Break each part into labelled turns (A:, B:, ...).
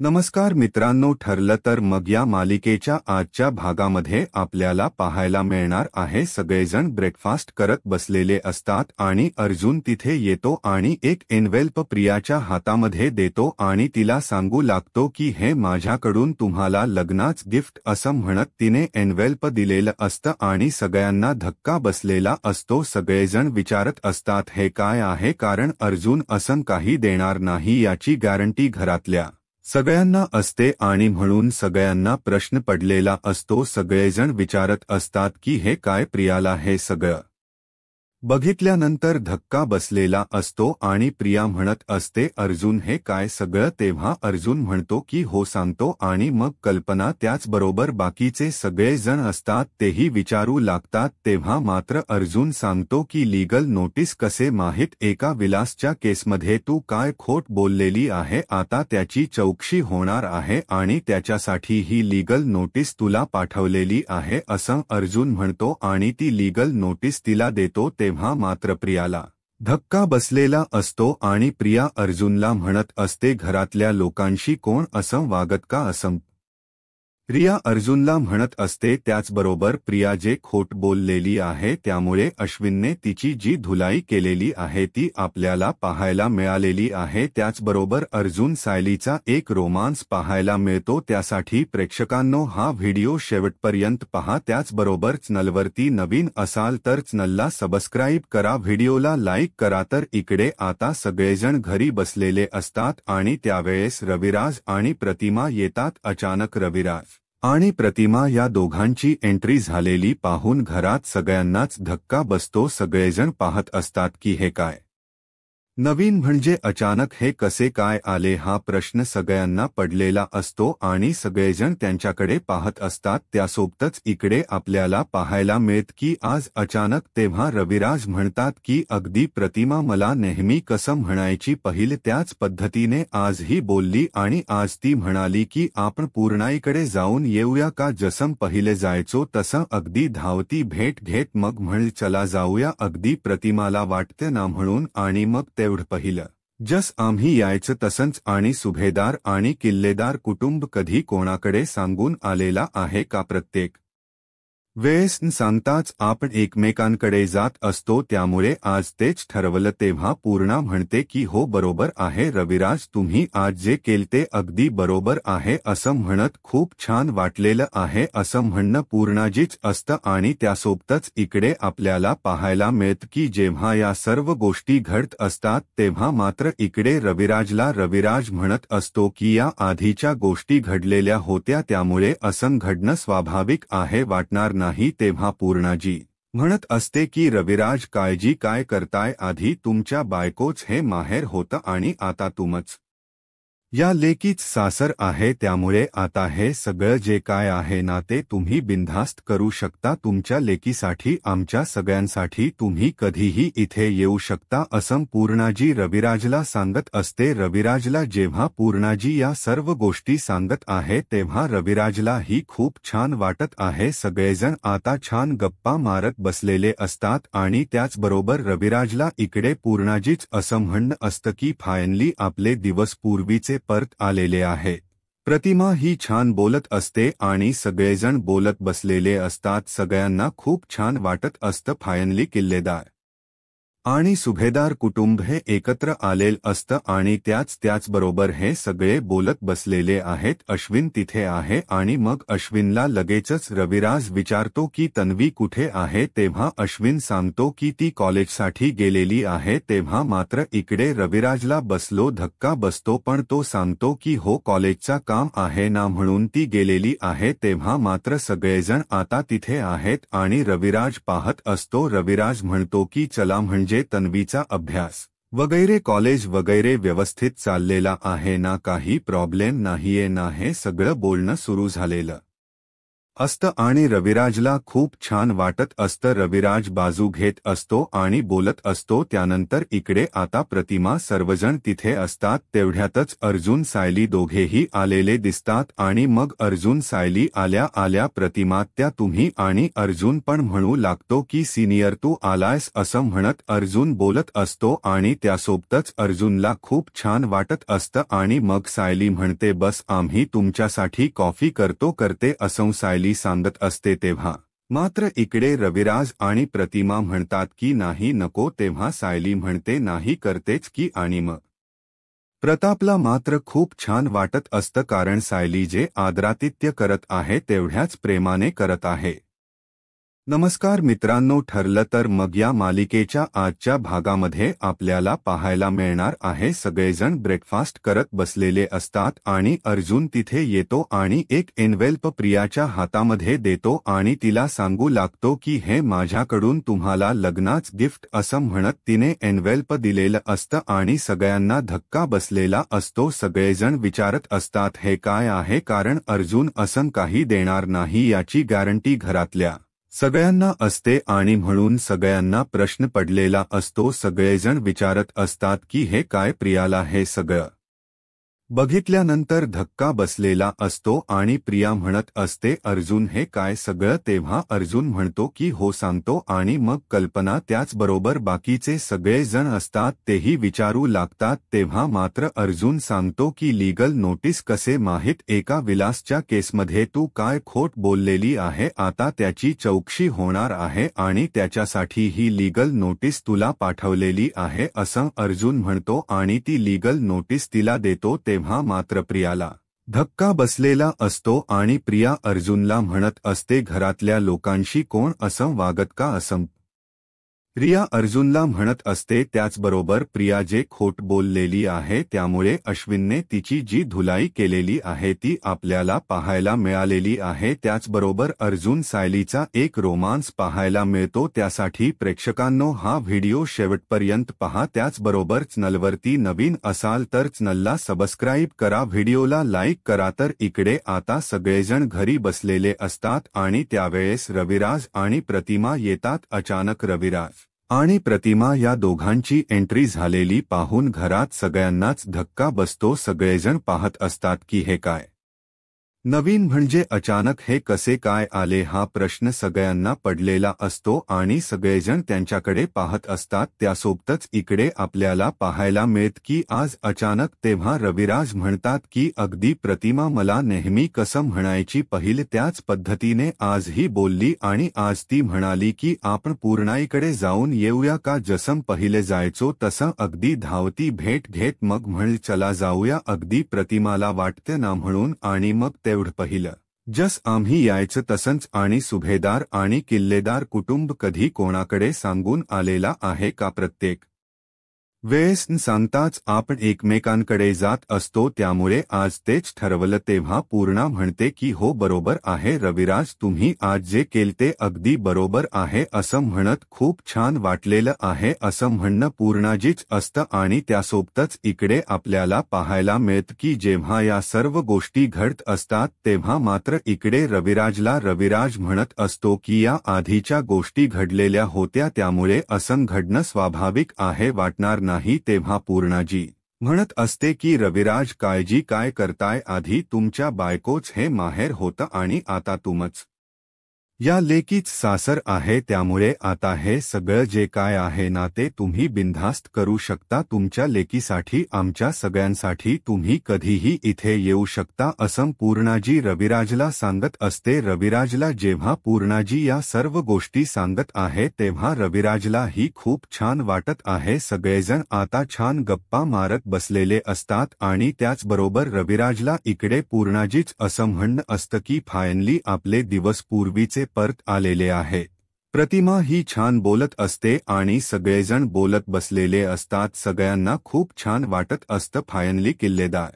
A: नमस्कार मित्रांनो, ठरलं तर मग या मालिकेच्या आजच्या भागामध्ये आपल्याला पाहायला मिळणार आहे सगळेजण ब्रेकफास्ट करत बसलेले असतात आणि अर्जुन तिथे येतो आणि एक एन्व्हेल्प प्रियाच्या हातामध्ये देतो आणि तिला सांगू लागतो की हे माझ्याकडून तुम्हाला लग्नाच गिफ्ट असं म्हणत तिने एन्व्हेल्प दिलेलं असतं आणि सगळ्यांना धक्का बसलेला असतो। सगळेजण विचारत असतात हे काय आहे, कारण अर्जुन असं काही देणार नाही याची गॅरंटी घरातल्या सगळ्यांना असते आणि म्हणून सगळ्यांना प्रश्न पडलेला असतो। सगळेजण विचारत असतात की हे काय, प्रियाला हे सगळं बघितल्यानंतर धक्का बसलेला असतो आणि प्रिया म्हणत असते अर्जुन हे काय सगळं, तेव्हा अर्जुन म्हणतो की हो सांगतो आणि मग कल्पना त्याचबरोबर बाकीचे सगळे जण असतात तेही विचारू लागतात। तेव्हा मात्र अर्जुन सांगतो की लीगल नोटीस कसे माहित, एका विलासच्या केसमध्ये तू काय खोट बोललेली आहे, आता त्याची चौकशी होणार आहे आणि त्याच्यासाठी ही लीगल नोटीस तुला पाठवलेली आहे असं अर्जुन म्हणतो आणि ती लीगल नोटीस तिला देतो। तेव्हा मात्र प्रियाला धक्का बसलेला असतो आणि प्रिया अर्जुनला म्हणत असते घरातल्या लोकांशी कोण असं वागत का असं। प्रिया अर्जुनला म्हणत असते त्याचबरोबर प्रिया जे खोट बोललेली आहे त्यामुळे अश्विनने तिची जी धुलाई केलेली आहे ती आपल्याला पाहायला मिळालेली आहे। त्याचबरोबर अर्जुन सायलीचा एक रोमांस पाहायला मिळतो। त्यासाठी प्रेक्षकांनो हा व्हिडिओ शेवटपर्यंत पहा। त्याचबरोबर चॅनलवरती नवीन असाल तर चॅनलला सबस्क्राईब करा, व्हिडिओला लाईक करा। तर इकडे आता सगळेजण घरी बसलेले असतात आणि त्यावेळेस रविराज आणि प्रतिमा येतात। अचानक रविराज आणि प्रतिमा या दोघांची एंट्री झालेली पाहून घरात सगळ्यांनाच धक्का बसतो। सगळेजण पाहत असतात की हे काय नवीन, म्हणजे अचानक हे कसे काय आले हा प्रश्न सगळ्यांना पडलेला असतो आणि सगळेजण त्यांच्याकडे पाहत असतात। त्यासोबतच इकडे आपल्याला पाहायला मिळत की आज अचानक तेव्हा रविराज म्हणतात की अगदी प्रतिमा मला नेहमी कसं म्हणायची पहिले त्याच पद्धतीने आजही बोलली आणि आज ती म्हणाली की आपण पूर्णाईकडे जाऊन येऊया का, जसं पहिले जायचो तसं अगदी धावती भेट घेत मग म्हण चला जाऊया, अगदी प्रतिमाला वाटते ना म्हणून, आणि मग तेवढं पहिलं जस आम्ही यायचं तसंच। आणि सुभेदार आणि किल्लेदार कुटुंब कधी कोणाकडे सांगून आलेला आहे का, प्रत्येक वेळेस सांगताच आपण एकमेकांकडे जात असतो, त्यामुळे आज तेच ठरवलं। तेव्हा पूर्णा म्हणते की हो बरोबर आहे रविराज, तुम्ही आज जे केलं ते अगदी बरोबर आहे असं म्हणत खूप छान वाटलेलं आहे असं म्हणणं पूर्णाजीच असतं। आणि त्यासोबतच इकडे आपल्याला पाहायला मिळत की जेव्हा या सर्व गोष्टी घडत असतात तेव्हा मात्र इकडे रविराज म्हणत असतो की या आधीच्या गोष्टी घडलेल्या होत्या त्यामुळे असं घडणं स्वाभाविक आहे, वाटणार नाही। तेव्हा पूर्णाजी म्हणत असते की रविराज काळजी काय करताय, आधी तुमच्या बायकोच हे माहेर होतं आणि आता तुमच या लेकीच सासर आहे, त्यामुळे आता हे सगळं जे काय आहे ना ते तुम्ही बिनधास्त करू शकता। तुमच्या लेकीसाठी आमच्या सगळ्यांसाठी तुम्ही कधीही इथे येऊ शकता असं पूर्णाजी रविराजला सांगत असते। रविराजला जेव्हा पूर्णाजी या सर्व गोष्टी सांगत आहे तेव्हा रविराजला ही खूप छान वाटत आहे। सगळेजण आता छान गप्पा मारत बसलेले असतात आणि त्याचबरोबर रविराजला इकडे पूर्णाजीच असं म्हणणं असतं की फायनली आपले दिवस पूर्वीचे परत आलेले आहे। प्रतिमा ही छान बोलत असते आणि सगळेजण बोलत बसलेले असतात, सगळ्यांना खूप छान वाटत असतं। फायनली किल्लेदार आणि सुभेदार कुटुंब हे एकत्र आलेलं असतं आणि त्याचबरोबर हे सगळे बोलत बसलेले आहेत। अश्विन तिथे आहे आणि मग अश्विनला लगेचच रविराज विचारतो की तन्वी कुठे आहे, तेव्हा अश्विन सांगतो की ती कॉलेजसाठी गेलेली आहे। तेव्हा मात्र इकडे रविराजला बसलो धक्का बसतो, पण तो सांगतो की हो कॉलेजचा काम आहे ना म्हणून ती गेलेली आहे। तेव्हा मात्र सगळेजण आता तिथे आहेत आणि रविराज पाहत असतो। रविराज म्हणतो की चला म्हणजे तन्वीचा अभ्यास वगैरे कॉलेज वगैरे व्यवस्थित चाललेला आहे ना, काही प्रॉब्लेम नाहीये ना, हे सगळं बोलणं सुरू झालेलं असतं आणि रविराजला खूप छान वाटत असतं. रविराज बाजू घेत असतो आणि बोलत असतो. त्यानंतर इकडे आता प्रतिमा सर्वजण तिथे असतात. तेवढ्यातच अर्जुन सायली दोघेही आलेले दिसतात आणि मग अर्जुन सायली आल्या आल्या प्रतिमा त्या तुम्ही आणि अर्जुन पण म्हणू लागतो की सिनियर तू आलायस असं म्हणत अर्जुन बोलत असतो आणि त्यासोबतच अर्जुनला खूप छान वाटत असतं आणि मग सायली म्हणते बस आम्ही तुमच्यासाठी कॉफी करते असं सायली सांगत असते. तेव्हा मात्र इकडे रविराज आणि प्रतिमा म्हणतात की नाही नको. तेव्हा सायली म्हणते नाही करतेच की आणि मग प्रतापला मात्र खूप छान वाटत असतं कारण सायली जे आदरातिथ्य करत आहे तेवढ्याच प्रेमाने करत आहे. नमस्कार मित्रांनो, ठरलं तर मग या मालिकेच्या आजच्या भागामध्ये आपल्याला पाहायला मिळणार आहे सगळेजण ब्रेकफास्ट करत बसलेले असतात आणि अर्जुन तिथे येतो आणि एक एन्व्हेल्प प्रियाच्या हातामध्ये देतो आणि तिला सांगू लागतो की हे माझ्याकडून तुम्हाला लग्नाच गिफ्ट असं म्हणत तिने एन्व्हेल्प दिलेलं असतं आणि सगळ्यांना धक्का बसलेला असतो. सगळेजण विचारत असतात हे काय आहे कारण अर्जुन असं काही देणार नाही याची गॅरंटी घरातल्या सगळ्यांना असते आणि म्हणून सगळ्यांना प्रश्न पडलेला असतो. सगळेजण विचारत असतात की हे काय. प्रियाला हे सगळं बघितल्यानंतर धक्का बसलेला असतो आणि प्रिया म्हणत असते अर्जुन हे काय सगळं. तेव्हा अर्जुन म्हणतो की हो सांगतो आणि मग कल्पना त्याचबरोबर बाकीचे सगळे जण असतात तेही विचारू लागतात. तेव्हा मात्र अर्जुन सांगतो की लीगल नोटीस कसे माहीत एका विलासच्या केसमध्ये तू काय खोट बोललेली आहे. आता त्याची चौकशी होणार आहे आणि त्याच्यासाठी ही लीगल नोटीस तुला पाठवलेली आहे असं अर्जुन म्हणतो आणि ती लीगल नोटीस तिला देतो. तेव्हा मात्र प्रियाला धक्का बसलेला असतो आणि प्रिया अर्जुनला म्हणत असते घरातल्या लोकांशी कोण असं वागत का असं. प्रिया अर्जुनला म्हणत असते त्याचबरोबर प्रिया जे खोट बोललेली आहे त्यामुळे अश्विनने तिची जी धुलाई केलेली आहे ती आपल्याला पाहायला मिळालेली आहे. त्याचबरोबर अर्जुन सायलीचा एक रोमांस पाहायला मिळतो. त्यासाठी प्रेक्षकांनो हा व्हिडिओ शेवटपर्यंत पहा. त्याचबरोबर चॅनलवरती नवीन असाल तर चॅनलला सबस्क्राईब करा, व्हिडिओला लाईक करा. तर इकडे आता सगळेजण घरी बसलेले असतात आणि त्यावेळेस रविराज आणि प्रतिमा येतात. अचानक रविराज आणि प्रतिमा या दोघांची एंट्री झालेली पाहून घरात सगळ्यांनाच धक्का बसतो. सगळेजण पाहत असतात की हे काय नवीन म्हणजे अचानक हे कसे काय आले हा प्रश्न सगळ्यांना पडलेला असतो आणि सगळेजण त्यांच्याकडे पाहत असतात. त्यासोबतच इकडे आपल्याला पाहायला मिळत की आज अचानक. तेव्हा रविराज म्हणतात की अगदी प्रतिमा मला नेहमी कसं म्हणायची पहिले त्याच पद्धतीने आजही बोलली आणि आज ती म्हणाली की आपण पूर्णाईकडे जाऊन येऊया का. जसं पहिले जायचो तसं अगदी धावती भेट घेत मग म्हण चला जाऊया अगदी प्रतिमाला वाटते ना म्हणून आणि मग तेवढं पहिलं जस आम्ही यायचं तसंच. आणि सुभेदार आणि किल्लेदार कुटुंब कधी कोणाकडे सांगून आलेला आहे का. प्रत्येक वेळेस सांगताच आपण एकमेकांकडे जात असतो त्यामुळे आज तेच ठरवलं. तेव्हा पूर्णा म्हणते की हो बरोबर आहे रविराज तुम्ही आज जे केलते अगदी बरोबर आहे असं म्हणत खूप छान वाटलेलं आहे असं म्हणणं पूर्णाजीच असतं. आणि त्यासोबतच इकडे आपल्याला पाहायला मिळत की जेव्हा या सर्व गोष्टी घडत असतात तेव्हा मात्र इकडे रविराजला रविराज म्हणत असतो की या आधीच्या गोष्टी घडलेल्या होत्या त्यामुळे असं घडणं स्वाभाविक आहे वाटणार नाही. तेव्हा पूर्णाजी म्हणत असते की रविराज काळजी काय करताय, आधी तुमच्या बायकोच हे माहेर होतं आणि आता तुमच या लेकीच सासर आहे त्यामुळे आता हे सगळं जे काय आहे ना ते तुम्ही बिनधास्त करू शकता. तुमच्या लेकीसाठी आमच्या सगळ्यांसाठी तुम्ही कधीही इथे येऊ शकता असं पूर्णाजी रविराजला सांगत असते. रविराजला जेव्हा पूर्णाजी या सर्व गोष्टी सांगत आहे तेव्हा रविराजला ही खूप छान वाटत आहे. सगळेजण आता छान गप्पा मारत बसलेले असतात आणि त्याचबरोबर रविराजला इकडे पूर्णाजीच असं म्हणणं असतं की फायनली आपले दिवस पूर्वीचे परत आलेले आहे. प्रतिमा ही छान बोलत असते आणि सगळेजण बोलत बसलेले असतात. सगळ्यांना खूप छान वाटत असतं फायनली किल्लेदार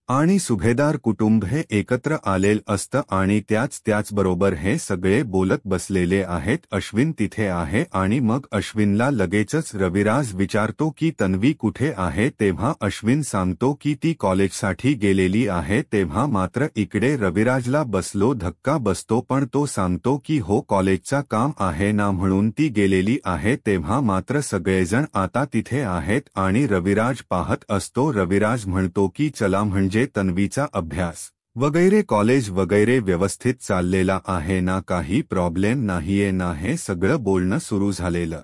A: आणि सुभेदार कुटुंब हे एकत्र आलेलं असतं आणि त्याचबरोबर हे सगळे बोलत बसलेले आहेत. अश्विन तिथे आहे आणि मग अश्विनला लगेचच रविराज विचारतो की तन्वी कुठे आहे. तेव्हा अश्विन सांगतो की ती कॉलेजसाठी गेलेली आहे. तेव्हा मात्र इकडे रविराजला बसलो धक्का बसतो, पण तो सांगतो की हो कॉलेजचा काम आहे ना म्हणून ती गेलेली आहे. तेव्हा मात्र सगळेजण आता तिथे आहेत आणि रविराज पाहत असतो. रविराज म्हणतो की चला म्हणजे तन्वीचा अभ्यास वगैरे कॉलेज वगैरे व्यवस्थित चाललेला आहे ना, काही प्रॉब्लेम नाहीये ना, हे सगळं बोलणं सुरू झालेलं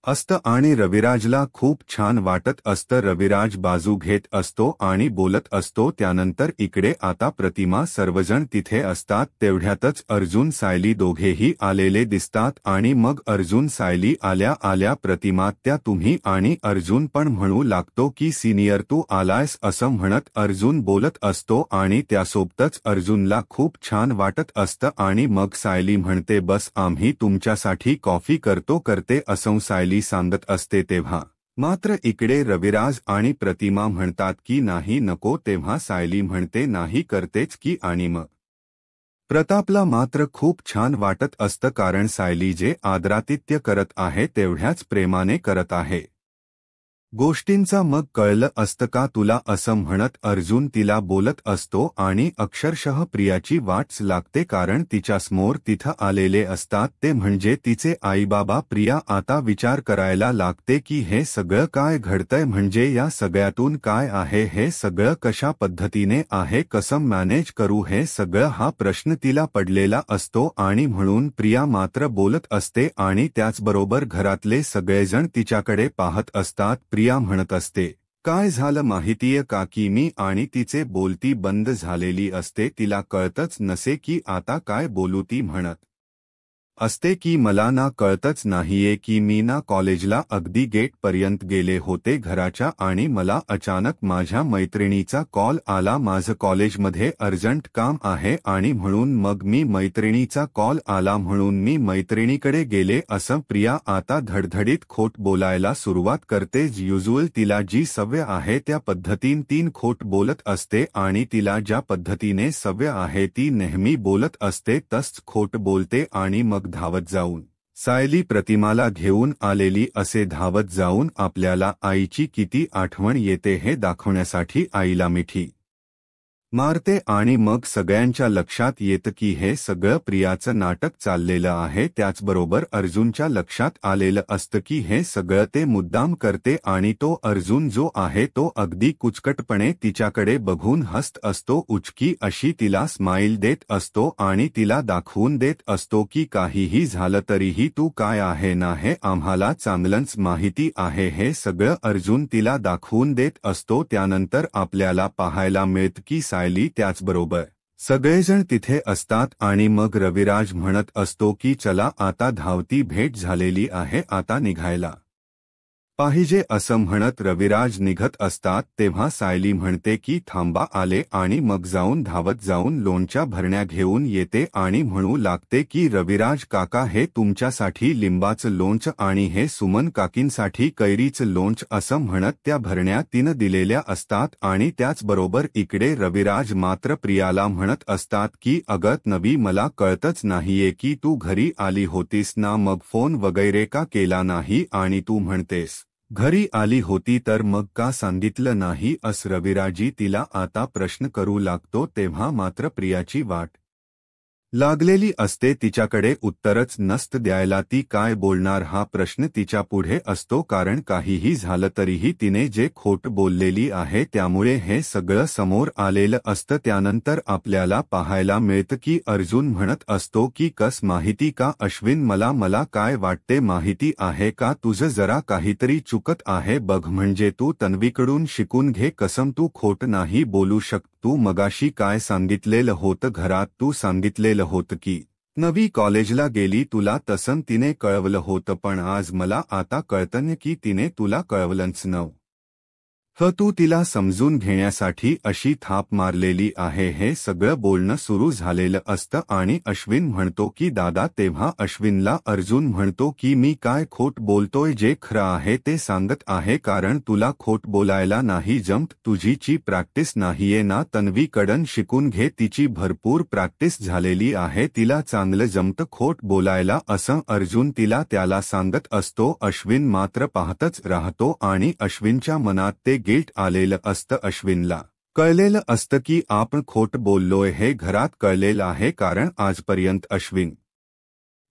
A: असतं आणि रविराजला खूप छान वाटत असतं. रविराज बाजू घेत असतो आणि बोलत असतो. त्यानंतर इकडे आता प्रतिमा सर्वजण तिथे असतात. तेवढ्यातच अर्जुन सायली दोघेही आलेले दिसतात आणि मग अर्जुन सायली आल्या आल्या प्रतिमा त्या तुम्ही, आणि अर्जुन पण म्हणू लागतो की सिनियर तू आलायस असं म्हणत अर्जुन बोलत असतो आणि त्यासोबतच अर्जुनला खूप छान वाटत असतं. आणि मग सायली म्हणते बस आम्ही तुमच्यासाठी कॉफी करते असं सायली सांगत असते. तेव्हा मात्र इकडे रविराज आणि प्रतिमा म्हणतात की नाही नको. तेव्हा सायली म्हणते नाही करतेच की, आणि मग प्रतापला मात्र खूप छान वाटत असतं कारण सायली जे आदरातिथ्य करत आहे तेवढ्याच प्रेमाने करत आहे गोष्टींचा. मग कळलं असतं का तुला असं म्हणत अर्जुन तिला बोलत असतो आणि अक्षरशः प्रियाची वाटच लागते कारण तिच्यासमोर तिथं आलेले असतात ते म्हणजे तिचे आईबाबा. प्रिया आता विचार करायला लागते की हे सगळं काय घडतंय, म्हणजे या सगळ्यातून काय आहे हे सगळं, कशा पद्धतीने आहे, कसं मॅनेज करू हे सगळं, हा प्रश्न तिला पडलेला असतो. आणि म्हणून प्रिया मात्र बोलत असते आणि त्याचबरोबर घरातले सगळेजण तिच्याकडे पाहत असतात. प्रिया म्हणत असते काय झालं माहितीये का की मी, आणि तिचे बोलती बंद झालेली असते. तिला कळतच नसे की आता काय बोलू. ती म्हणत असते की मला ना कळतच नाहीये की मी ना कॉलेजला अगदी गेटपर्यंत गेले होते घराच्या आणि मला अचानक माझ्या मैत्रिणीचा कॉल आला, माझं कॉलेजमध्ये अर्जंट काम आहे आणि म्हणून मग मी मैत्रिणीचा कॉल आला म्हणून मी मैत्रिणीकडे गेले असं. प्रिया आता धडधडीत खोट बोलायला सुरुवात करते. युजुअल तिला जी सवय आहे त्या पद्धतीने तीन खोट बोलत असते आणि तिला ज्या पद्धतीने सवय आहे ती नेहमी बोलत असते तसंच खोट बोलते. आणि मग धावत जाऊन सायली प्रतिमाला घेऊन आलेली असे धावत जाऊन आपल्याला आईची किती आठवण येते हे दाखवण्यासाठी आईला मिठी मारते. आणि मग सगळ्यांच्या लक्षात येतं की हे सगळं प्रियाचं नाटक चाललेलं आहे. त्याचबरोबर अर्जुनच्या लक्षात आलेलं असतं की हे सगळं ते मुद्दाम करते आणि तो अर्जुन जो आहे तो अगदी कुचकटपणे तिच्याकडे बघून हसत असतो. उचकी अशी तिला स्माईल देत असतो आणि तिला दाखवून देत असतो की काहीही झालं तरीही तू काय आहे ना हे आम्हाला चांगलंच माहिती आहे. हे सगळं अर्जुन तिला दाखवून देत असतो. त्यानंतर आपल्याला पाहायला मिळतं की सायली त्याचबरोबर सगळेजण तिथे असतात आणि मग रविराज म्हणत असतो की चला आता धावती भेट झालेली आहे, आता निघायला पाहिजे असं म्हणत रविराज निघत असतात. तेव्हा सायली म्हणते की थांबा आले आणि मग जाऊन धावत जाऊन लोणच्या भरण्या घेऊन येते आणि म्हणू लागते की रविराज काका हे तुमच्यासाठी लिंबाचं लोणचं आणि हे सुमन काकींसाठी कैरीचं लोणचं असं म्हणत त्या भरण्या तिनं दिलेल्या असतात. आणि त्याचबरोबर इकडे रविराज मात्र प्रियाला म्हणत असतात की अगं नवी मला कळतच नाहीये की तू घरी आली होतीस ना, मग फोन वगैरे का केला नाही, आणि तू म्हणतेस घरी आली होती तर मग का सांगितलं नाही असं रविराजी तिला आता प्रश्न करू लागतो. तेव्हा मात्र प्रियाची वाट लागलेली असते, तिच्याकडे उत्तरच नसतं द्यायला. ती काय बोलणार हा प्रश्न तिच्या पुढे असतो कारण काहीही झालं तरीही तिने जे खोट बोललेली आहे त्यामुळे हे सगळं समोर आलेलं असतं. त्यानंतर आपल्याला पाहायला मिळतं की अर्जुन म्हणत असतो की कस माहिती का अश्विन, मला काय वाटते माहिती आहे का, तुझं जरा काहीतरी चुकत आहे बघ, म्हणजे तू तन्वीकडून शिकून घे कसम, तू खोट नाही बोलू शकत. तू मगाशी काय सांगितलेलं होतं घरात, तू सांगितलेलं होतं की नवी कॉलेजला गेली, तुला तसं तिने कळवलं होतं, पण आज मला आता कळतं की तिने तुला कळवलंच नव्हतं. तू तिला समजून घेण्यासाठी अशी थाप मारलेली आहे. हे सगळं बोलणं सुरू झालेलं असतं आणि अश्विन म्हणतो की दादा. तेव्हा अश्विनला अर्जुन म्हणतो की मी काय खोट बोलतोय, जे खरं आहे ते सांगत आहे, कारण तुला खोट बोलायला नाही जमत. तुझीची प्रॅक्टिस नाहीये ना. तन्वीकडून शिकून घे, तिची भरपूर प्रॅक्टिस झालेली आहे, तिला चांगलं जमतं खोट बोलायला, असं अर्जुन त्याला सांगत असतो. अश्विन मात्र पाहतच राहतो आणि अश्विनच्या मनात ते गिल्ट आलेलं असतं. अश्विनला कळलेलं असतं की आपण खोट बोललोय, हे घरात कळलेलं आहे, कारण आजपर्यंत अश्विन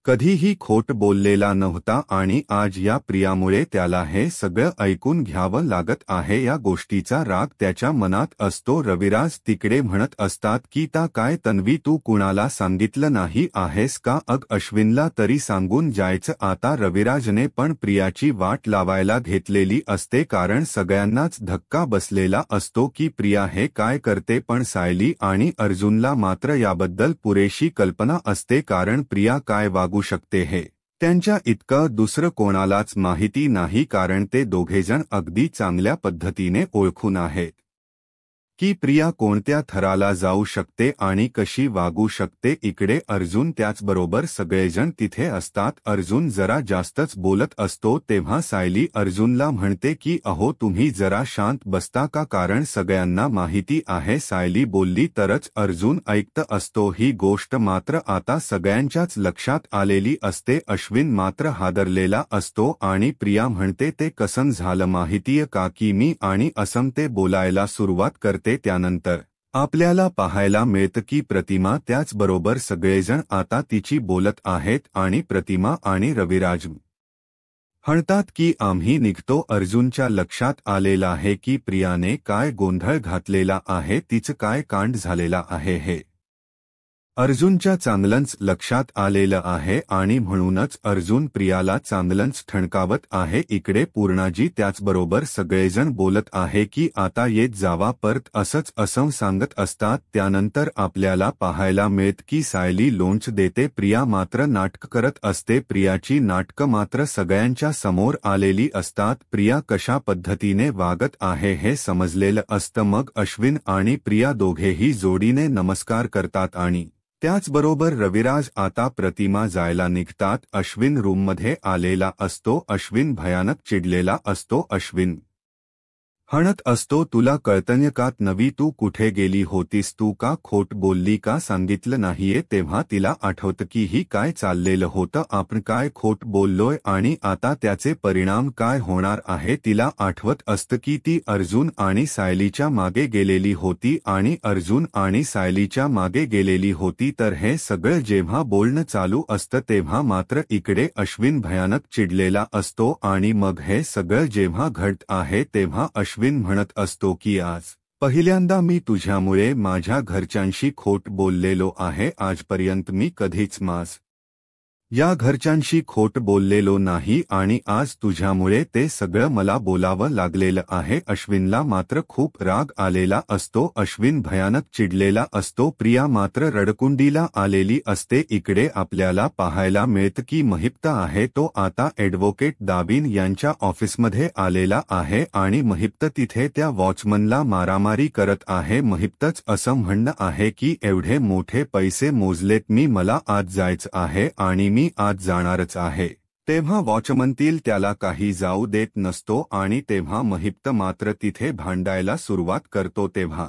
A: कधीही खोट बोललेला नव्हता आणि आज या प्रियामुळे त्याला हे सगळं ऐकून घ्यावं लागत आहे. या गोष्टीचा राग त्याच्या मनात असतो. रविराज तिकडे म्हणत असतात की काय तन्वी, तू कुणाला सांगितलं नाही आहेस का? अश्विनला तरी सांगून जायचं. आता रविराजने पण प्रियाची वाट लावायला घेतलेली असते, कारण सगळ्यांनाच धक्का बसलेला असतो की प्रिया हे काय करते. पण सायली आणि अर्जुनला मात्र याबद्दल पुरेशी कल्पना असते, कारण प्रिया काय वागू शकते हे त्यांच्या इतकं दुसरं कोणालाच माहिती नाही, कारण ते दोघेजण अगदी चांगल्या पद्धतीने ओळखून आहेत की प्रिया कोणत्या थराला जाऊ शकते आणि कशी वागू शकते. इकडे अर्जुन त्याचबरोबर सगळेजण तिथे असतात. अर्जुन जरा जास्तच बोलत असतो, तेव्हा सायली अर्जुनला म्हणते की अहो तुम्ही जरा शांत बसता का, कारण सगळ्यांना माहिती आहे. सायली बोलली तरच अर्जुन ऐकत असतो. ही गोष्ट मात्र आता सगळ्यांच्याच लक्षात आलेली असते. अश्विन मात्र हादरलेला असतो आणि प्रिया म्हणते ते कसं झालं माहितीये का, की मी आणि असं ते बोलायला सुरुवात करते. त्यानंतर आपल्याला पाहायला मिळतं की प्रतिमा त्याचबरोबर सगळेजण आता तिची बोलत आहेत आणि प्रतिमा आणि रविराज म्हणतात की आम्ही निघतो. अर्जुनच्या लक्षात आलेलं आहे की प्रियाने काय गोंधळ घातलेला आहे, तिचं काय कांड झालेला आहे हे अर्जुनच्या चांगलंच लक्षात आलेलं आहे आणि म्हणूनच अर्जुन प्रियाला चांगलंच ठणकावत आहे. इकडे पूर्णाजी त्याचबरोबर सगळेजण बोलत आहे की आता येत जावा परत, असं सांगत असतात. त्यानंतर आपल्याला पाहायला मिळत की सायली लोंच देते, प्रिया मात्र नाटक करत असते. प्रियाची नाटकं मात्र सगळ्यांच्या समोर आलेली असतात. प्रिया कशा पद्धतीने वागत आहे हे समजलेलं असतं. मग अश्विन आणि प्रिया दोघेही जोडीने नमस्कार करतात आणि त्याचबरोबर रविराज आता प्रतिमा जायला निघतात. अश्विन रूममध्ये आलेला असतो. अश्विन भयानक चिडलेला असतो. अश्विन म्हणत असतो, तुला कळतंय का नवी, तू कुठे गेली होतीस, तू का खोट बोलली, का सांगितलं नाहीये? तेव्हा तिला आठवतं की ही काय चाललेलं होतं, आपण काय खोट बोललोय आणि आता त्याचे परिणाम काय होणार आहे. तिला आठवत असतं की ती अर्जुन आणि सायलीच्या मागे गेलेली होती आणि अर्जुन आणि सायलीच्या मागे गेलेली होती. तर हे सगळं जेव्हा बोलणं चालू असतं तेव्हा मात्र इकडे अश्विन भयानक चिडलेला असतो आणि मग हे सगळं जेव्हा घडत आहे तेव्हा अश्विन म्हणत असतो की आज पहिल्यांदा मी तुझ्यामुळे माझ्या घरच्यांशी खोट बोललेलो आहे. आजपर्यंत मी कधीच या घरच्यांशी खोट बोललेलो नाही आणि आज तुझ्यामुळे ते सगळं मला बोलावं लागलेलं आहे. अश्विनला मात्र खूप राग आलेला असतो. अश्विन भयानक चिडलेला असतो. प्रिया मात्र रडकुंडीला आलेली असते. इकडे आपल्याला पाहायला मिळतं की महिप्त आहे तो आता ॲडव्होकेट दाबीन यांच्या ऑफिसमध्ये आलेला आहे आणि महिप्त तिथे त्या वॉचमनला मारामारी करत आहे. महिप्तच असं म्हणणं आहे की एवढे मोठे पैसे मोजलेत मी, मला आज जायचं आहे आणि मी आज जाणारच आहे. तेव्हा वॉचमनतील त्याला काही जाऊ देत नसतो आणि तेव्हा महिप्त मात्र तिथे भांडायला सुरुवात करतो. तेव्हा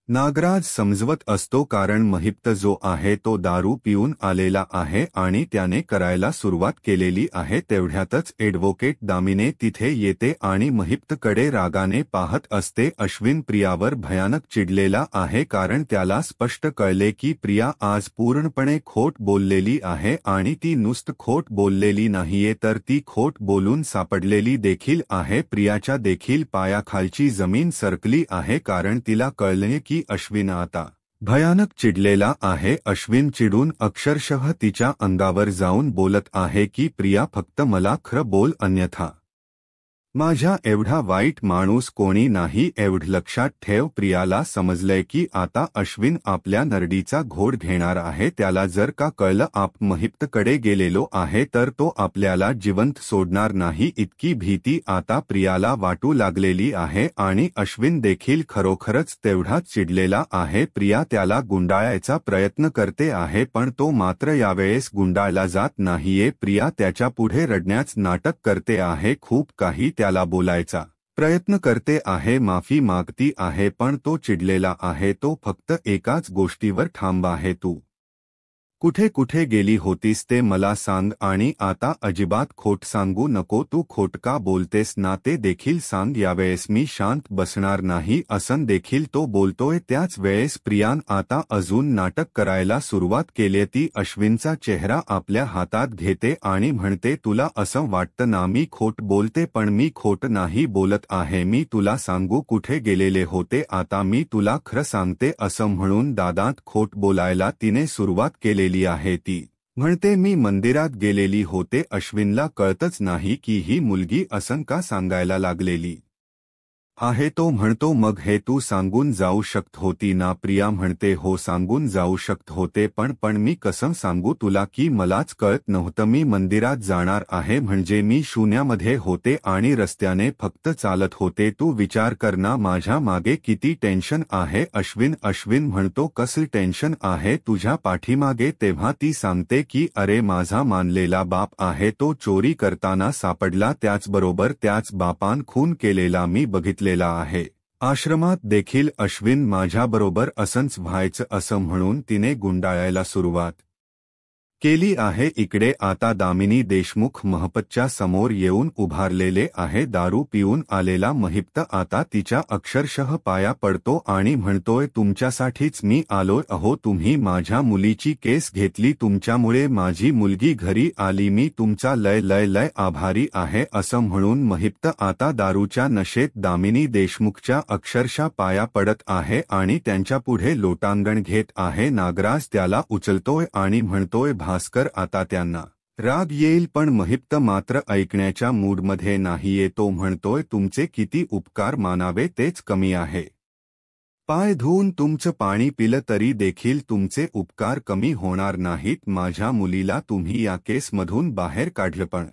A: नागराज समजवत असतो, कारण महिप्त जो आहे तो दारू पिऊन आलेला आहे आणि त्याने करायला सुरुवात केलेली आहे. तेवढ्यातच ॲडव्होकेट दामिनी तिथे येते आणि महिप्तकडे रागाने पाहत असते. अश्विन प्रियावर भयानक चिडलेला आहे, कारण त्याला स्पष्ट कळले की प्रिया आज पूर्णपणे खोट बोललेली आहे आणि ती नुसतं खोट बोललेली नाहीये तर ती खोट बोलून सापडलेली देखील आहे. प्रियाच्या देखील पायाखालची जमीन सरकली आहे, कारण तिला कळले की अश्विन आता भयानक चिडलेला आहे. अश्विन चिडून अक्षरशः तिच्या अंगावर जाऊन बोलत आहे की प्रिया फक्त मला खरं बोल, अन्यथा माझ्या एवढा वाईट माणूस कोणी नाही एवढं लक्षात ठेव. प्रियाला समजलंय की आता अश्विन आपल्या नरडीचा घोड घेणार आहे. त्याला जर का कळलं आप महिप्तकडे गेलेलो आहे तर तो आपल्याला जिवंत सोडणार नाही. इतकी भीती आता प्रियाला वाटू लागलेली आहे आणि अश्विन देखील खरोखरच तेवढाच चिडलेला आहे. प्रिया त्याला गुंडाळायचा प्रयत्न करते आहे पण तो मात्र यावेळेस गुंडाळला जात नाहीये. प्रिया त्याच्या पुढे रडण्याचं नाटक करते आहे. खूप काही त्याला बोलायचा प्रयत्न करते आहे, माफी मागती आहे पण तो चिडलेला आहे. तो फक्त एकाच गोष्टीवर ठाम आहे, तू कुठे कुठे गेली होतीस ते मला सांग आणि आता अजिबात खोट सांगू नको. तू खोट का बोलतेस ना ते देखील सांग. यावेळेस मी शांत बसणार नाही असं देखील तो बोलतोय. त्याच वेळेस प्रियान आता अजून नाटक करायला सुरुवात केली. ती अश्विनचा चेहरा आपल्या हातात घेते आणि म्हणते तुला असं वाटतं ना मी खोट बोलते पण मी खोट नाही बोलत आहे. मी तुला सांगू कुठे गेलेले होते. आता मी तुला खरं सांगते असं म्हणून दादात खोट बोलायला तिने सुरुवात केलेली आहे. ती म्हणते मी मंदिरात गेलेली होते. अश्विनला कळतच नाही की ही मुलगी असं का सांगायला लागलेली आहे. तो म्हणतो मग हे तू सांगून जाऊ शकत होती ना. प्रिया म्हणते हो सांगून जाऊ शकत होते पण मी कसं सांगू तुला की मलाच कळत नव्हतं. मी मंदिरात जाणार आहे म्हणजे मी शून्यामध्ये होते आणि रस्त्याने फक्त चालत होते. तू विचार कर ना माझ्या मागे किती टेन्शन आहे. अश्विन म्हणतो कसलं टेन्शन आहे तुझ्या पाठीमागे. तेव्हा ती सांगते की अरे माझा मानलेला बाप आहे तो चोरी करताना सापडला. त्याचबरोबर त्याच बापान खून केलेला मी बघितलेला आहे. आश्रमात देखील अश्विन माझ्याबरोबर असंच व्हायचं असं म्हणून तिने गुंडाळायला सुरुवात केली आहे. इकडे आता दामिनी देशमुख महपतच्या समोर येऊन उभारलेले आहे. दारू पिऊन आलेला महिप्त आता तिच्या अक्षरशः पाया पडतो आणि म्हणतोय तुमच्यासाठीच मी आलोय अहो. तुम्ही माझ्या मुलीची केस घेतली, तुमच्यामुळे माझी मुलगी घरी आली. मी तुमचा लय लय लय आभारी आहे असं म्हणून महिप्त आता दारूच्या नशेत दामिनी देशमुखच्या अक्षरशः पाया पडत आहे आणि त्यांच्यापुढे लोटांगण घेत आहे. नागराज त्याला उचलतोय आणि म्हणतोय भास्कर आता त्यांना राग येईल पण महिप्त मात्र ऐकण्याच्या मूडमध्ये नाहीये. तो म्हणतोय तुमचे किती उपकार मानावे तेच कमी आहे. पाय धुवून तुमचं पाणी पिलं तरी देखील तुमचे उपकार कमी होणार नाहीत. माझ्या मुलीला तुम्ही या केसमधून बाहेर काढलं पण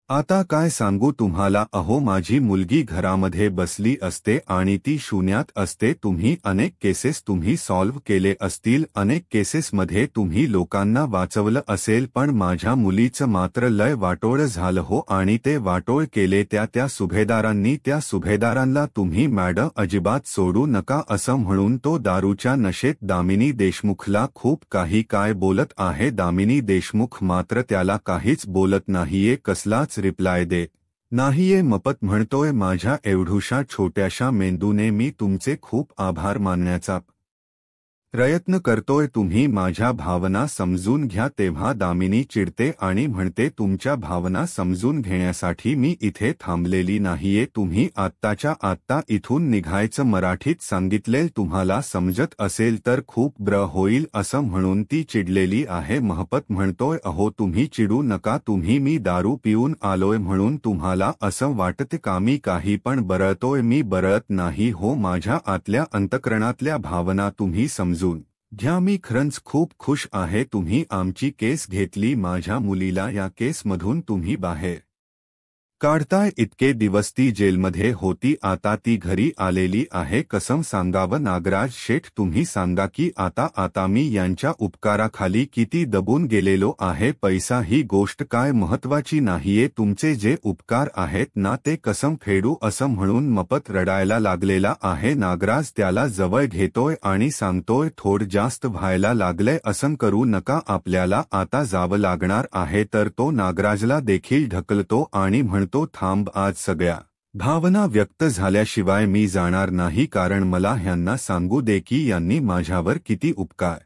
A: आता काय सांगू तुम्हाला अहो. माझी मुलगी घरामध्ये बसली असते आणि ती शून्यात असते. तुम्ही अनेक केसेस तुम्ही सॉल्व्ह केले असतील, अनेक केसेसमध्ये तुम्ही लोकांना वाचवलं असेल पण माझ्या मुलीचं मात्र लय वाटोळ झालं हो. आणि ते वाटोळ केले त्या सुभेदारांनी. त्या सुभेदारांना तुम्ही मॅडम अजिबात सोडू नका असं म्हणून तो दारूच्या नशेत दामिनी देशमुखला खूप काही काय बोलत आहे. दामिनी देशमुख मात्र त्याला काहीच बोलत नाहीये, कसलाच रिप्लाय देत नाहीये. मपत म्हणतोय माझ्या एवढूशा छोट्याशा मेंदूने मी तुमचे खूप आभार मानण्याचा प्रयत्न करतोय. तुम्ही माझ्या भावना समजून घ्या. तेव्हा दामिनी चिडते आणि म्हणते तुमच्या भावना समजून घेण्यासाठी मी इथे थांबलेली नाहीये. तुम्ही आत्ताच्या आत्ता इथून निघायचं. मराठीत सांगितले तुम्हाला समजत असेल तर खूप बरं होईल असं म्हणून ती चिडलेली आहे. महपत म्हणतोय अहो तुम्ही चिडू नका. तुम्ही मी दारू पिऊन आलोय म्हणून तुम्हाला असं वाटते का मी काही पण बरळतोय. मी बरळत नाही हो. माझ्या आतल्या अंतःकरणातल्या भावना तुम्ही समजून घ्या. मी खरंच खूप खुश आहे तुम्ही आमची केस घेतली. माझ्या मुलीला या केसमधून तुम्ही बाहेर काढताय. इतके दिवस ती जेलमध्ये होती, आता ती घरी आलेली आहे. कसं सांगावं नागराज शेठ तुम्ही सांगा की आता मी यांच्या उपकाराखाली किती दबून गेलेलो आहे. पैसा ही गोष्ट काय महत्वाची नाहीये. तुमचे जे उपकार आहेत ना ते कसं फेडू असं म्हणून मपत रडायला लागलेला आहे. नागराज त्याला जवळ घेतोय आणि सांगतोय थोडं जास्त व्हायला लागलंय असं करू नका, आपल्याला आता जावं लागणार आहे. तर तो नागराजला देखील ढकलतो आणि तो थांब, आज सगळ्या भावना व्यक्त झाल्याशिवाय मी जाणार नाही, कारण मला ह्यांना सांगू दे की यांनी माझ्यावर किती उपकार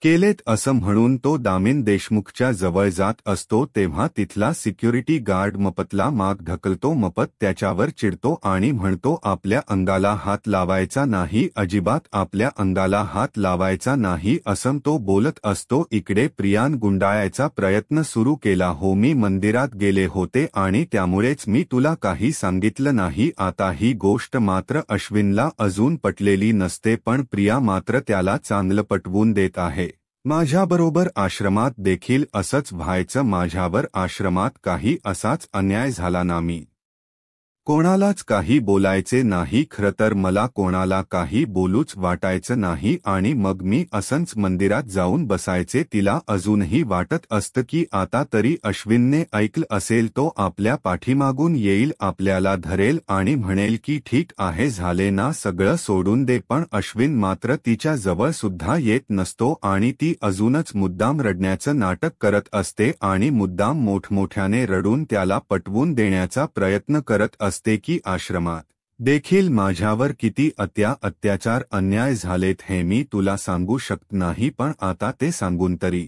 A: केलेत असं म्हणून तो दामिन देशमुखच्या जवळ जात असतो तेव्हा तिथला सिक्युरिटी गार्ड मपतला माग ढकलतो. मपत त्याच्यावर चिडतो आणि म्हणतो आपल्या अंगाला हात लावायचा नाही, अजिबात आपल्या अंगाला हात लावायचा नाही असं तो बोलत असतो. इकडे प्रियान गुंडाळायचा प्रयत्न सुरू केला. हो मी मंदिरात गेले होते आणि त्यामुळेच मी तुला काही सांगितलं नाही. आता ही गोष्ट मात्र अश्विनला अजून पटलेली नसते पण प्रिया मात्र त्याला चांगलं पटवून देत आहे. माझ्याबरोबर आश्रमात देखील असंच व्हायचं. माझ्यावर आश्रमात काही असाच अन्याय झाला ना मी कोणालाच काही बोलायचे नाही. खरं तर मला कोणाला काही बोलूच वाटायचं नाही आणि मग मी असंच मंदिरात जाऊन बसायचे. तिला अजूनही वाटत असतं की आता तरी अश्विनने ऐकलं असेल, तो आपल्या पाठीमागून येईल, आपल्याला धरेल आणि म्हणेल की ठीक आहे झाले ना सगळं सोडून दे. पण अश्विन मात्र तिच्या जवळ सुद्धा येत नसतो आणि ती अजूनच मुद्दाम रडण्याचं नाटक करत असते आणि मुद्दाम मोठमोठ्याने रडून त्याला पटवून देण्याचा प्रयत्न करत असते की आश्रमात देखील माझ्यावर किती अत्याचार अन्याय झालेत हे मी तुला सांगू शकत नाही, पण आता ते सांगून तरी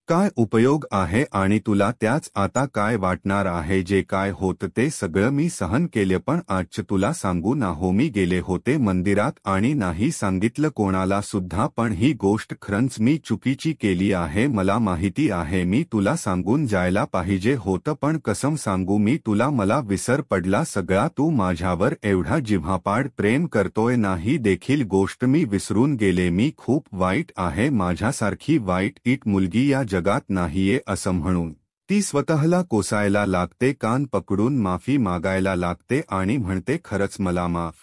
A: काय उपयोग आहे आणि तुला त्याच आता काय वाटणार आहे. जे काय होतं ते सगळं मी सहन केलं पण आज तुला सांगू ना हो मी गेले होते मंदिरात आणि नाही सांगितलं कोणाला सुद्धा, पण ही गोष्ट खरंच मी चुकीची केली आहे. मला माहिती आहे मी तुला सांगून जायला पाहिजे होतं पण कसं सांगू मी तुला, मला विसर पडला सगळा. तू माझ्यावर एवढा जिव्हापाड प्रेम करतोय ना ही देखील गोष्ट मी विसरून गेले. मी खूप वाईट आहे, माझ्यासारखी वाईट मुलगी या जगात नाहीये असं म्हणून ती स्वतःला कोसायला लागते, कान पकडून माफी मागायला लागते आणि म्हणते खरंच मला माफ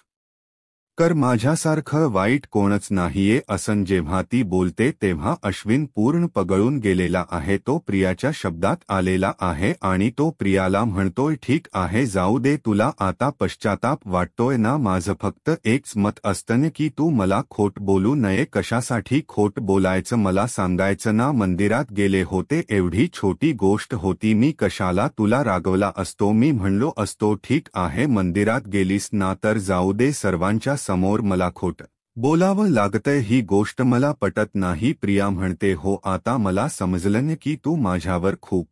A: कर, माझ्यासारखं वाईट कोणच नाहीये असं जेव्हा ती बोलते तेव्हा अश्विन पूर्ण पगळून गेलेला आहे. तो प्रियाच्या शब्दात आलेला आहे आणि तो प्रियाला म्हणतोय ठीक आहे जाऊ दे, तुला आता पश्चाताप वाटतोय ना. माझं फक्त एकच मत असतं की तू मला खोट बोलू नये. कशासाठी खोट बोलायचं मला सांगायचं ना. मंदिरात गेले होते, एवढी छोटी गोष्ट होती, मी कशाला तुला रागवला असतो. मी म्हणलो असतो ठीक आहे मंदिरात गेलीस ना तर जाऊ दे, सर्वांच्या समोर मला खोट बोलावं लागतंय ही गोष्ट मला पटत नाही. प्रिया म्हणते हो आता मला समजलं की तू माझ्यावर खूप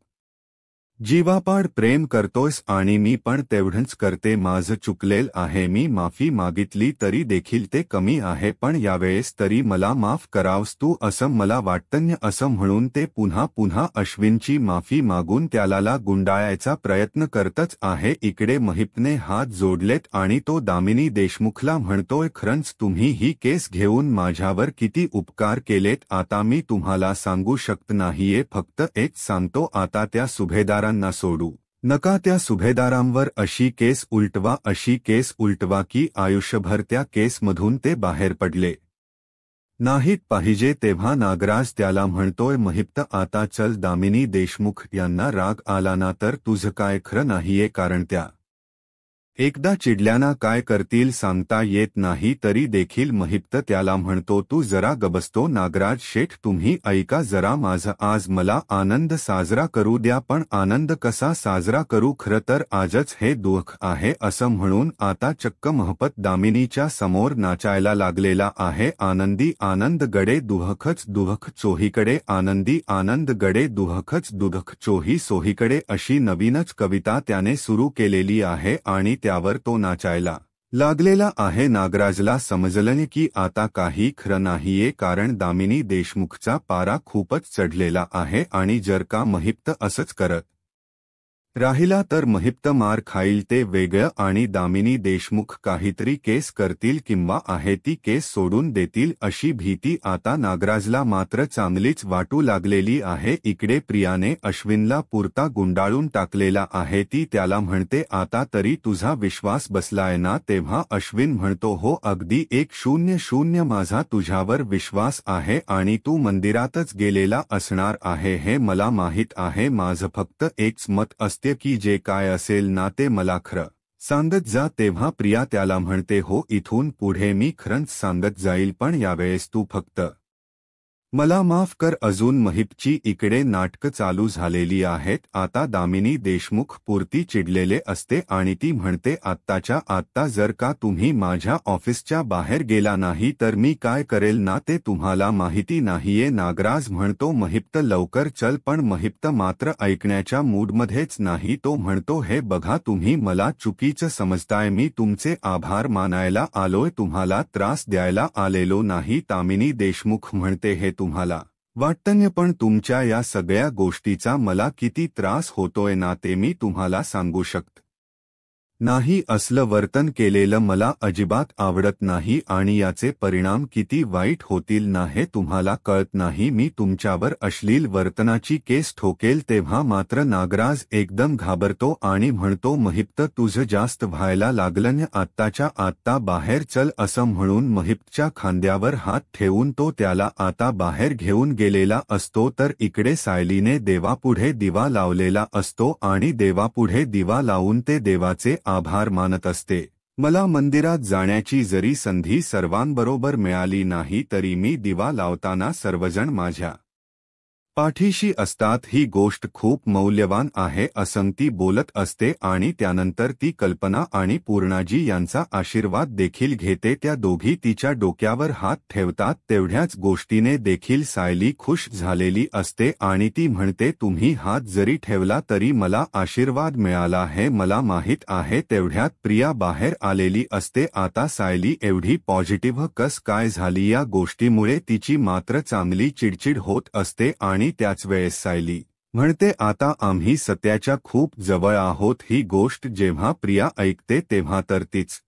A: जीवापाड प्रेम करतोयस आणि मी पण तेवढंच करते. माझं चुकलेल आहे, मी माफी मागितली तरी देखील ते कमी आहे, पण यावेळेस तरी मला माफ करावस तू असं मला वाटतं. असं म्हणून ते पुन्हा पुन्हा अश्विनची माफी मागून त्याला गुंडाळायचा प्रयत्न करतच आहे. इकडे महिपने हात जोडलेत आणि तो दामिनी देशमुखला म्हणतोय खरंच तुम्ही ही केस घेऊन माझ्यावर किती उपकार केलेत. आता मी तुम्हाला सांगू शकत नाहीये, फक्त एक सांगतो आता त्या सुभेदारांना सोडू नका. त्या सुभेदारांवर अशी केस उलटवा की आयुष्यभर त्या केसमधून ते बाहेर पडले नाहीत पाहिजे. तेव्हा नागराज त्याला म्हणतोय महिप्त आता चल. दामिनी देशमुख यांना राग आला ना तर तुझं काय खरं नाहीये, कारण त्या एकदा चिडल्याना काय करतील सांगता येत नाही. तरी देखील महिप्त त्याला म्हणतो तू जरा गबसतो. नागराज शेठ तुम्ही ऐका जरा माझं, आज मला आनंद साजरा करू द्या. पण आनंद कसा साजरा करू, खरं तर आजच हे दुःख आहे असं म्हणून आता चक्क महपत दामिनीच्या समोर नाचायला लागलेला आहे. आनंदी आनंद गडे दुःख चोहीकडे, आनंदी आनंद गडे दुःख चोही सोहीकडे, अशी नवीनच कविता त्याने सुरू केलेली आहे आणि त्यावर तो नाचायला लागलेला आहे. नागराजला समजलं की आता काही खरं नाहीये, कारण दामिनी देशमुखचा पारा खूपच चढलेला आहे आणि जर का महिप्त असंच करत राहिला तर महिप्त मार खाईल ते वेगळं आणि दामिनी देशमुख काहीतरी केस करतील किंवा आहे ती केस सोडून देतील अशी भीती आता नागराजला मात्र चांगलीच वाटू लागलेली आहे. इकडे प्रियाने अश्विनला पुरता गुंडाळून टाकलेला आहे. ती त्याला म्हणते आता तरी तुझा विश्वास बसलाय ना. तेव्हा अश्विन म्हणतो हो अगदी 100 माझा तुझ्यावर विश्वास आहे आणि तू मंदिरातच गेलेला असणार आहे हे मला माहीत आहे. माझं फक्त एकच मत असते की जे काय असेल ना ते मला खरं सांगत जा. तेव्हा प्रिया त्याला म्हणते हो इथून पुढे मी खरंच सांगत जाईल, पण यावेळेस तू फक्त मला माफ कर. अजून महिपची इकडे नाटकं चालू झालेली आहेत. आता दामिनी देशमुख पुरती चिडलेले असते आणि ती म्हणते, आत्ताच्या आत्ता जर का तुम्ही माझ्या ऑफिसच्या बाहेर गेला नाही तर मी काय करेल ना ते तुम्हाला माहिती नाहीये. नागराज म्हणतो, महिप्त लवकर चल. पण महिप्त मात्र ऐकण्याच्या मूडमध्येच नाही. तो म्हणतो, हे बघा तुम्ही मला चुकीचं समजताय. मी तुमचे आभार मानायला आलोय, तुम्हाला त्रास द्यायला आलेलो नाही. दामिनी देशमुख म्हणते, हे तुम्हाला वाटतं पण तुमच्या या सगळ्या गोष्टीचा मला किती त्रास होतोय ना ते मी तुम्हाला सांगू शकत नाही. असलं वर्तन केलेलं मला अजिबात आवडत नाही आणि याचे परिणाम किती वाईट होतील ना हे तुम्हाला कळत नाही. मी तुमच्यावर अश्लील वर्तनाची केस ठोकेल. तेव्हा मात्र नागराज एकदम घाबरतो आणि म्हणतो, महिप्त तुझं जास्त व्हायला लागलं, आत्ताच्या आत्ता बाहेर चल. असं म्हणून महिप्तच्या खांद्यावर हात ठेवून तो त्याला आता बाहेर घेऊन गेलेला असतो. तर इकडे सायलीने देवापुढे दिवा लावलेला असतो आणि देवापुढे दिवा लावून ते देवाचे आभार मानत असते. मला मंदिरात जाण्याची जरी संधी सर्वांबरोबर मिळाली नाही तरी मी दिवा लावताना सर्वजण माझ्या पाठीशी असतात. ही गोष्ट खूप मौल्यवान आहे असं ती बोलत असते आणि त्यानंतर ती कल्पना आणि पूर्णाजी यांचा आशीर्वाद देखील घेते. त्या दोघी तिच्या डोक्यावर हात ठेवतात. तेवढ्याच गोष्टीने देखील सायली खुश झालेली असते आणि ती म्हणते, तुम्ही हात जरी ठेवला तरी मला आशीर्वाद मिळाला आहे, मला माहीत आहे. तेवढ्यात प्रिया बाहेर आलेली असते. आता सायली एवढी पॉझिटिव्ह कस काय झाली या गोष्टीमुळे तिची मात्र चांगली चिडचिड होत असते आणि त्याच वेळेस सायली म्हणते, आता आम्ही सत्याच्या खूप जवळ आहोत. ही गोष्ट जेव्हा प्रिया ऐकते तेव्हा तर तीच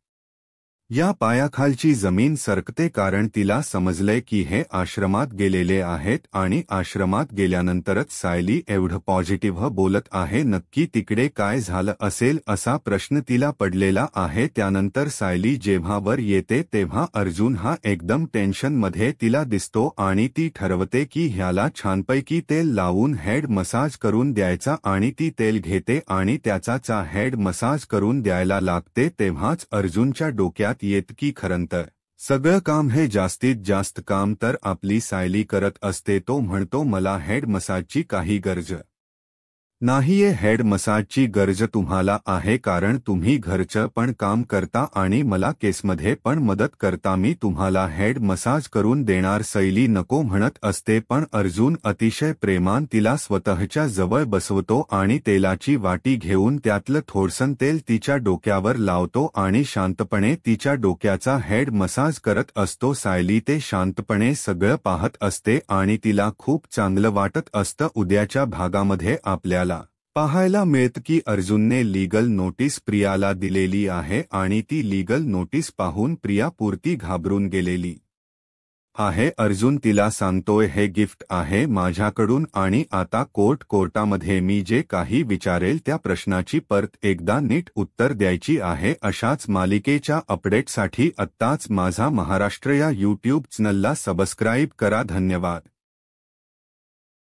A: या पायाखालची जमीन सरकते, कारण तिला समजलंय की हे आश्रमात गेलेले आहेत आणि आश्रमात गेल्यानंतरच सायली एवढं पॉझिटिव्ह बोलत आहे. नक्की तिकडे काय झालं असेल असा प्रश्न तिला पडलेला आहे. त्यानंतर सायली जेव्हा वर येते तेव्हा अर्जुन हा एकदम टेन्शनमध्ये तिला दिसतो आणि ती ठरवते की ह्याला छानपैकी तेल लावून हेड मसाज करून द्यायचा आणि ती तेल घेते आणि त्याचा हेड मसाज करून द्यायला लागते. तेव्हाच अर्जुनच्या डोक्यात येत की खरंतर सगळं काम हे जास्तीत जास्त काम तर आपली सायली करत असते. तो म्हणतो, मला हेड मसाजची काही गरज नाहीये. हेड मसाजची गरज तुम्हाला आहे कारण तुम्ही घरचं पण काम करता आणि मला केसमध्ये पण मदत करता. मी तुम्हाला हेड मसाज करून देणार. सायली नको म्हणत असते पण अर्जुन अतिशय प्रेमान तिला स्वतःच्या जवळ बसवतो आणि तेलाची वाटी घेऊन त्यातलं थोडसं तेल तिच्या डोक्यावर लावतो आणि शांतपणे तिच्या डोक्याचा हेड मसाज करत असतो. सायली ते शांतपणे सगळं पाहत असते आणि तिला खूप चांगलं वाटत असतं. उद्याच्या भागामध्ये आपल्याला पाहायला मिळतं की अर्जुनने लीगल नोटीस प्रियाला दिलेली आहे आणि ती लीगल नोटीस पाहून प्रिया पुरती घाबरून गेलेली आहे. अर्जुन तिला सांगतोय, हे गिफ्ट आहे माझ्याकडून आणि आता कोर्टामध्ये मी जे काही विचारेल त्या प्रश्नाची परत एकदा नीट उत्तर द्यायची आहे. अशाच मालिकेच्या अपडेटसाठी आत्ताच माझा महाराष्ट्र या यूट्यूब चॅनलला सबस्क्राईब करा. धन्यवाद.